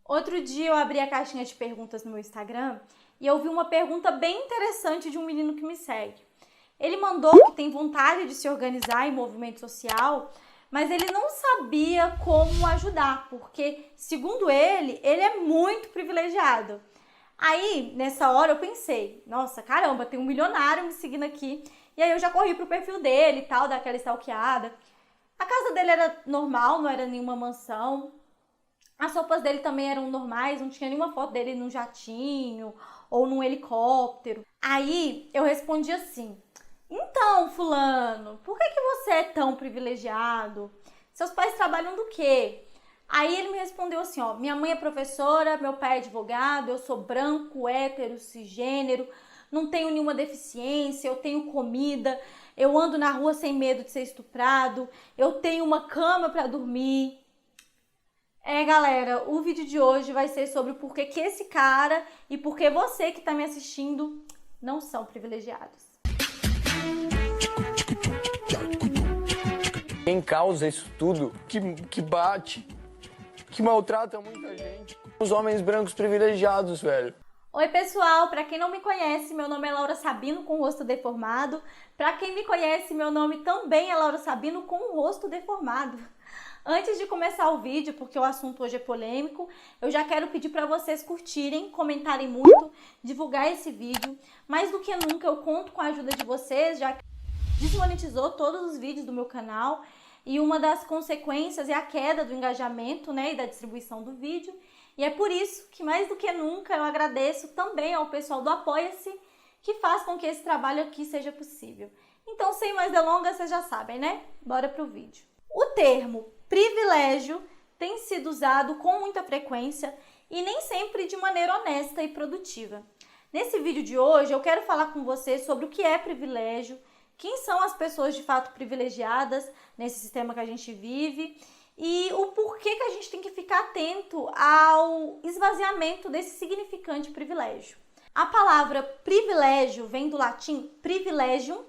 Outro dia eu abri a caixinha de perguntas no meu Instagram e eu vi uma pergunta bem interessante de um menino que me segue. Ele mandou que tem vontade de se organizar em movimento social, mas ele não sabia como ajudar, porque, segundo ele é muito privilegiado. Aí, nessa hora, eu pensei, nossa, caramba, tem um milionário me seguindo aqui. E aí eu já corri pro perfil dele e tal, daquela stalkeada. A casa dele era normal, não era nenhuma mansão. As roupas dele também eram normais, não tinha nenhuma foto dele num jatinho ou num helicóptero. Aí eu respondi assim: então, fulano, por que você é tão privilegiado? Seus pais trabalham do quê? Aí ele me respondeu assim, ó: minha mãe é professora, meu pai é advogado, eu sou branco, hétero, cisgênero, não tenho nenhuma deficiência, eu tenho comida, eu ando na rua sem medo de ser estuprado, eu tenho uma cama para dormir. Galera, o vídeo de hoje vai ser sobre o porquê que esse cara e porquê você que tá me assistindo não são privilegiados. Quem causa isso tudo, que bate, que maltrata muita gente, os homens brancos privilegiados, velho. Oi pessoal, pra quem não me conhece, meu nome é Laura Sabino com o rosto deformado. Pra quem me conhece, meu nome também é Laura Sabino com o rosto deformado. Antes de começar o vídeo, porque o assunto hoje é polêmico, eu já quero pedir para vocês curtirem, comentarem muito, divulgar esse vídeo. Mais do que nunca eu conto com a ajuda de vocês, já que desmonetizou todos os vídeos do meu canal e uma das consequências é a queda do engajamento, né, e da distribuição do vídeo. E é por isso que mais do que nunca eu agradeço também ao pessoal do Apoia-se, que faz com que esse trabalho aqui seja possível. Então, sem mais delongas, vocês já sabem, né? Bora pro vídeo. O termo privilégio tem sido usado com muita frequência e nem sempre de maneira honesta e produtiva. Nesse vídeo de hoje eu quero falar com você sobre o que é privilégio, quem são as pessoas de fato privilegiadas nesse sistema que a gente vive e o porquê que a gente tem que ficar atento ao esvaziamento desse significante privilégio. A palavra privilégio vem do latim privilegium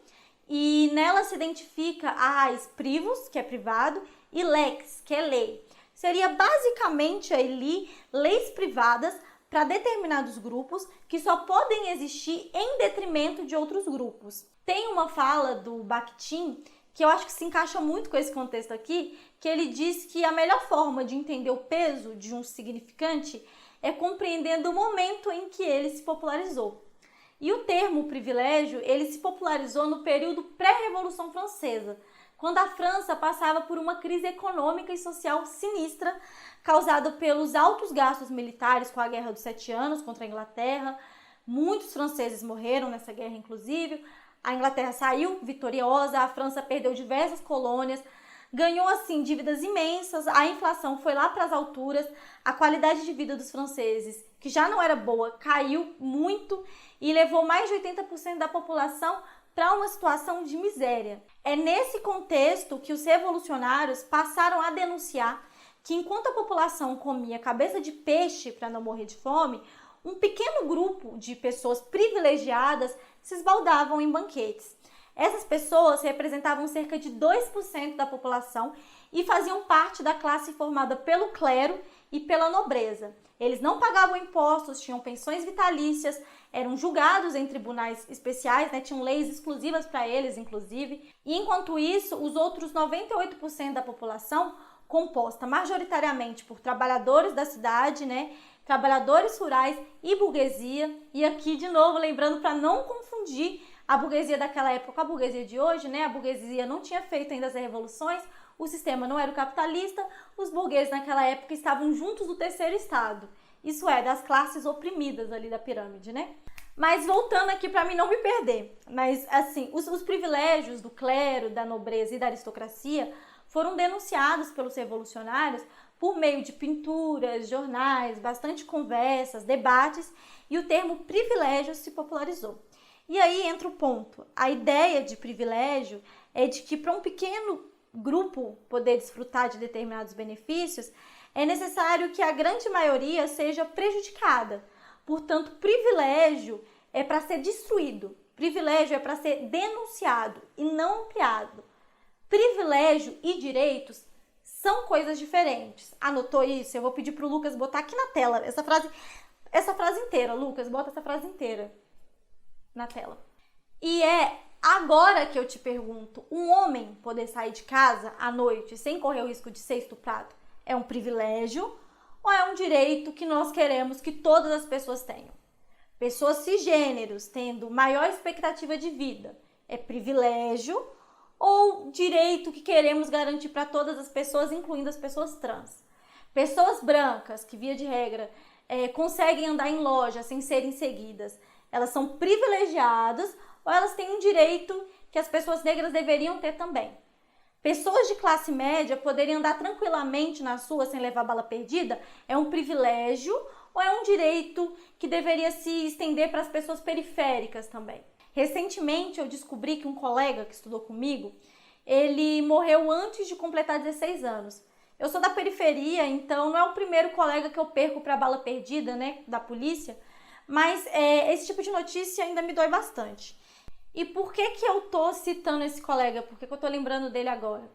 e nela se identifica a raiz privus, que é privado, e lex, que é lei. Seria basicamente ali leis privadas para determinados grupos que só podem existir em detrimento de outros grupos. Tem uma fala do Bakhtin que eu acho que se encaixa muito com esse contexto aqui, que ele diz que a melhor forma de entender o peso de um significante é compreendendo o momento em que ele se popularizou. E o termo privilégio, ele se popularizou no período pré-Revolução Francesa, quando a França passava por uma crise econômica e social sinistra, causada pelos altos gastos militares com a Guerra dos 7 Anos contra a Inglaterra. Muitos franceses morreram nessa guerra, inclusive. A Inglaterra saiu vitoriosa, a França perdeu diversas colônias, ganhou assim dívidas imensas, a inflação foi lá para as alturas, a qualidade de vida dos franceses, que já não era boa, caiu muito e levou mais de 80% da população para uma situação de miséria. É nesse contexto que os revolucionários passaram a denunciar que enquanto a população comia cabeça de peixe para não morrer de fome, um pequeno grupo de pessoas privilegiadas se esbaldavam em banquetes. Essas pessoas representavam cerca de 2% da população e faziam parte da classe formada pelo clero e pela nobreza. Eles não pagavam impostos, tinham pensões vitalícias, eram julgados em tribunais especiais, né? Tinham leis exclusivas para eles, inclusive. E enquanto isso, os outros 98% da população, composta majoritariamente por trabalhadores da cidade, né? Trabalhadores rurais e burguesia. E aqui, de novo, lembrando para não confundir a burguesia daquela época com a burguesia de hoje, né? A burguesia não tinha feito ainda as revoluções, o sistema não era o capitalista, os burgueses naquela época estavam juntos do terceiro estado. Isso é, das classes oprimidas ali da pirâmide, né? Mas voltando aqui para mim não me perder, mas assim, os privilégios do clero, da nobreza e da aristocracia foram denunciados pelos revolucionários por meio de pinturas, jornais, bastante conversas, debates, e o termo privilégio se popularizou. E aí entra o ponto. A ideia de privilégio é de que para um pequeno grupo poder desfrutar de determinados benefícios, é necessário que a grande maioria seja prejudicada. Portanto, privilégio é para ser destruído. Privilégio é para ser denunciado e não ampliado. Privilégio e direitos são coisas diferentes. Anotou isso? Eu vou pedir pro Lucas botar aqui na tela essa frase inteira. Lucas, bota essa frase inteira na tela. E é agora que eu te pergunto, um homem poder sair de casa à noite sem correr o risco de ser estuprado é um privilégio ou é um direito que nós queremos que todas as pessoas tenham? Pessoas cisgêneros tendo maior expectativa de vida é privilégio ou direito que queremos garantir para todas as pessoas, incluindo as pessoas trans? Pessoas brancas que, via de regra, conseguem andar em loja sem serem seguidas, elas são privilegiadas ou elas têm um direito que as pessoas negras deveriam ter também? Pessoas de classe média poderem andar tranquilamente nas ruas sem levar bala perdida é um privilégio ou é um direito que deveria se estender para as pessoas periféricas também? Recentemente eu descobri que um colega que estudou comigo, ele morreu antes de completar 16 anos. Eu sou da periferia, então não é o primeiro colega que eu perco para bala perdida, né, da polícia, mas esse tipo de notícia ainda me dói bastante. E por que eu tô citando esse colega? Por que eu tô lembrando dele agora?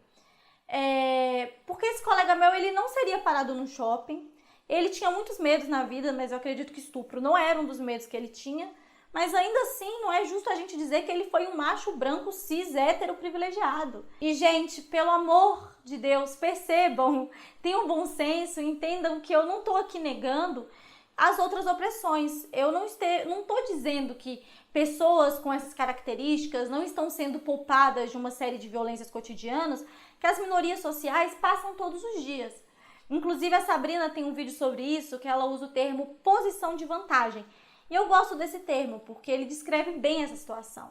Porque esse colega meu, ele não seria parado no shopping. Ele tinha muitos medos na vida, mas eu acredito que estupro não era um dos medos que ele tinha. Mas ainda assim, não é justo a gente dizer que ele foi um macho branco cis hétero privilegiado. E, gente, pelo amor de Deus, percebam, tenham bom senso, entendam que eu não tô aqui negando as outras opressões. Eu não estou dizendo que pessoas com essas características não estão sendo poupadas de uma série de violências cotidianas que as minorias sociais passam todos os dias. Inclusive, a Sabrina tem um vídeo sobre isso, que ela usa o termo posição de vantagem. E eu gosto desse termo, porque ele descreve bem essa situação.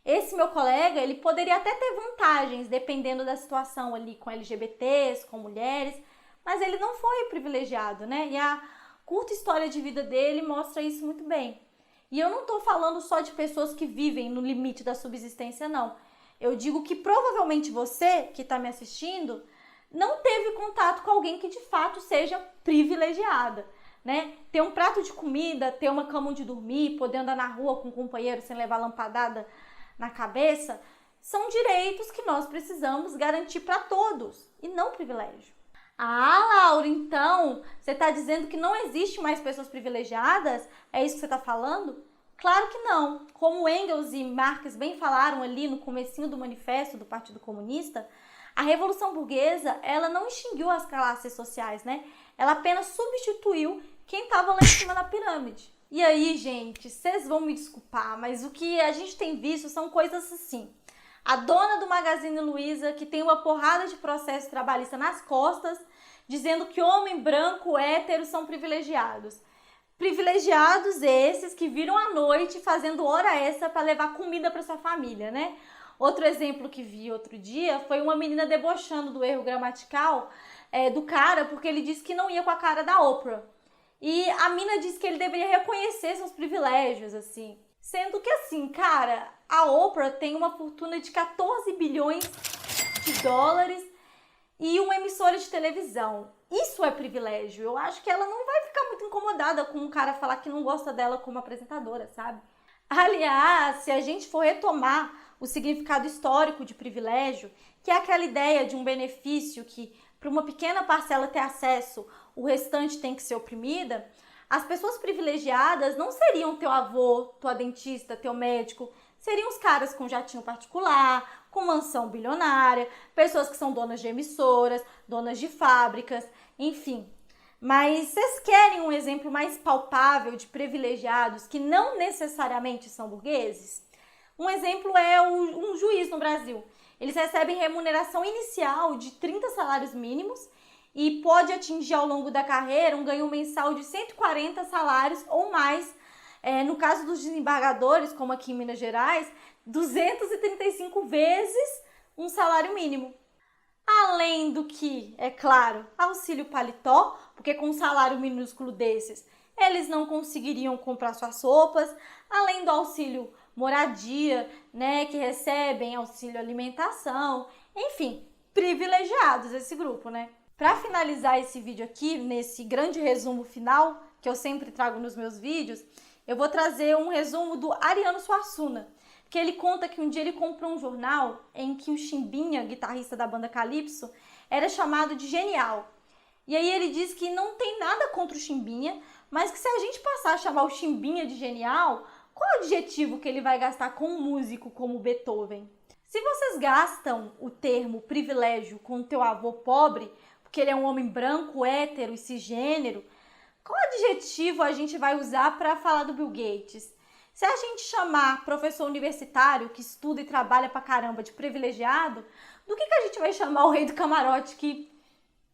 Esse meu colega, ele poderia até ter vantagens, dependendo da situação ali com LGBTs, com mulheres, mas ele não foi privilegiado, né? E a curta história de vida dele mostra isso muito bem. E eu não estou falando só de pessoas que vivem no limite da subsistência, não. Eu digo que provavelmente você, que está me assistindo, não teve contato com alguém que de fato seja privilegiada, né? Ter um prato de comida, ter uma cama onde dormir, poder andar na rua com um companheiro sem levar lampadada na cabeça, são direitos que nós precisamos garantir para todos e não privilégio. Ah, Laura, então você está dizendo que não existe mais pessoas privilegiadas? É isso que você está falando? Claro que não. Como Engels e Marx bem falaram ali no comecinho do manifesto do Partido Comunista, a Revolução Burguesa, ela não extinguiu as classes sociais, né? Ela apenas substituiu quem estava lá em cima da pirâmide. E aí, gente, vocês vão me desculpar, mas o que a gente tem visto são coisas assim. A dona do Magazine Luiza, que tem uma porrada de processo trabalhista nas costas, dizendo que homem branco, hétero são privilegiados. Privilegiados esses que viram à noite fazendo hora extra para levar comida para sua família, né? Outro exemplo que vi outro dia foi uma menina debochando do erro gramatical do cara, porque ele disse que não ia com a cara da Oprah. E a mina disse que ele deveria reconhecer seus privilégios, assim. Sendo que, assim, cara, a Oprah tem uma fortuna de 14 bilhões de dólares e uma emissora de televisão. Isso é privilégio. Eu acho que ela não vai ficar muito incomodada com um cara falar que não gosta dela como apresentadora, sabe? Aliás, se a gente for retomar o significado histórico de privilégio, que é aquela ideia de um benefício que, para uma pequena parcela ter acesso, o restante tem que ser oprimida, as pessoas privilegiadas não seriam teu avô, tua dentista, teu médico, seriam os caras com jatinho particular, com mansão bilionária, pessoas que são donas de emissoras, donas de fábricas, enfim. Mas vocês querem um exemplo mais palpável de privilegiados que não necessariamente são burgueses? Um exemplo é um juiz no Brasil. Eles recebem remuneração inicial de 30 salários mínimos e pode atingir ao longo da carreira um ganho mensal de 140 salários ou mais. No caso dos desembargadores, como aqui em Minas Gerais, 235 vezes um salário mínimo. Além do que, é claro, auxílio paletó, porque com um salário minúsculo desses, eles não conseguiriam comprar suas roupas, além do auxílio moradia, né, que recebem auxílio alimentação, enfim, privilegiados esse grupo, né? Para finalizar esse vídeo aqui, nesse grande resumo final, que eu sempre trago nos meus vídeos, eu vou trazer um resumo do Ariano Suassuna, que ele conta que um dia ele comprou um jornal em que o Chimbinha, guitarrista da banda Calypso, era chamado de genial. E aí ele diz que não tem nada contra o Chimbinha, mas que se a gente passar a chamar o Chimbinha de genial, qual o adjetivo que ele vai gastar com um músico como Beethoven? Se vocês gastam o termo privilégio com o teu avô pobre, porque ele é um homem branco, hétero e cisgênero, qual adjetivo a gente vai usar para falar do Bill Gates? Se a gente chamar professor universitário que estuda e trabalha pra caramba de privilegiado, do que a gente vai chamar o rei do camarote que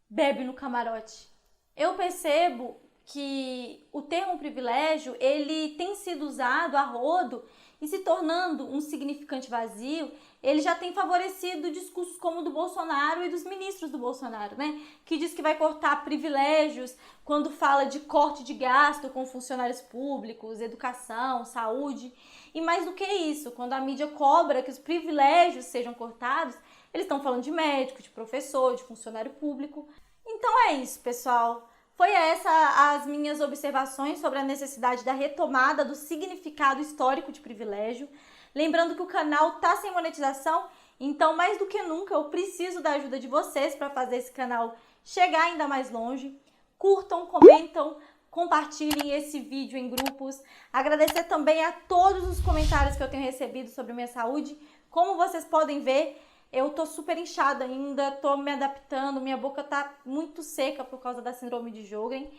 bebe no camarote? Eu percebo que o termo privilégio, ele tem sido usado a rodo e se tornando um significante vazio. Ele já tem favorecido discursos como o do Bolsonaro e dos ministros do Bolsonaro, né? Que diz que vai cortar privilégios quando fala de corte de gasto com funcionários públicos, educação, saúde. E mais do que isso, quando a mídia cobra que os privilégios sejam cortados, eles estão falando de médico, de professor, de funcionário público. Então é isso, pessoal. Foi essa as minhas observações sobre a necessidade da retomada do significado histórico de privilégio. Lembrando que o canal tá sem monetização, então mais do que nunca eu preciso da ajuda de vocês para fazer esse canal chegar ainda mais longe. Curtam, comentam, compartilhem esse vídeo em grupos. Agradecer também a todos os comentários que eu tenho recebido sobre minha saúde. Como vocês podem ver, eu tô super inchada ainda, tô me adaptando, minha boca tá muito seca por causa da síndrome de Sjögren,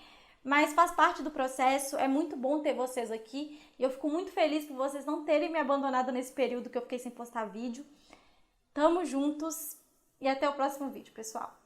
mas faz parte do processo, é muito bom ter vocês aqui e eu fico muito feliz por vocês não terem me abandonado nesse período que eu fiquei sem postar vídeo. Tamo juntos e até o próximo vídeo, pessoal!